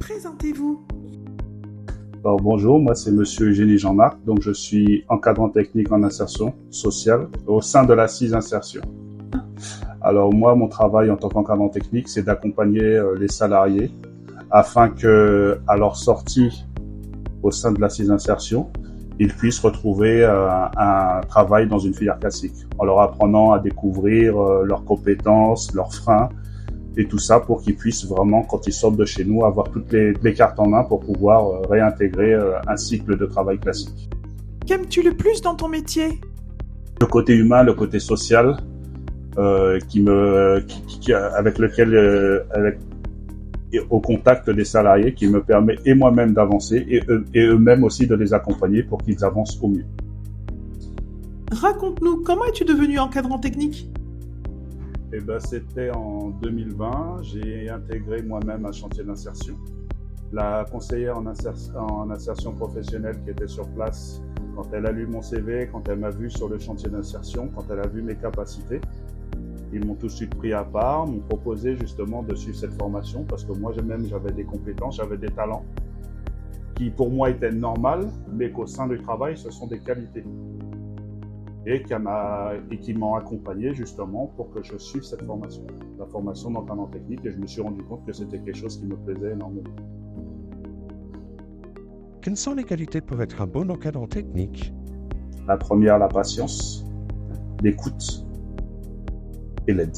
Présentez-vous. Alors, bonjour, moi c'est Monsieur Eugénie Jean-Marc, donc je suis encadrant technique en insertion sociale au sein de la CIS Insertion. Alors moi, mon travail en tant qu'encadrant technique, c'est d'accompagner les salariés afin que, à leur sortie au sein de la CIS Insertion, ils puissent retrouver un travail dans une filière classique, en leur apprenant à découvrir leurs compétences, leurs freins, et tout ça pour qu'ils puissent vraiment, quand ils sortent de chez nous, avoir toutes les cartes en main pour pouvoir réintégrer un cycle de travail classique. Qu'aimes-tu le plus dans ton métier? Le côté humain, le côté social, avec lequel, au contact des salariés, qui me permet et moi-même d'avancer et eux-mêmes aussi de les accompagner pour qu'ils avancent au mieux. Raconte-nous, comment es-tu devenu encadrant technique? Eh ben, c'était en 2020, j'ai intégré moi-même un chantier d'insertion. La conseillère en insertion professionnelle qui était sur place, quand elle a lu mon CV, quand elle m'a vu sur le chantier d'insertion, quand elle a vu mes capacités, ils m'ont tout de suite pris à part, m'ont proposé justement de suivre cette formation parce que moi même j'avais des compétences, j'avais des talents qui pour moi étaient normales, mais qu'au sein du travail ce sont des qualités. Et qui m'ont accompagné justement pour que je suive cette formation, la formation d'encadrant technique, et je me suis rendu compte que c'était quelque chose qui me plaisait énormément. Quelles sont les qualités pour être un bon encadrant technique? La première, la patience, l'écoute et l'aide.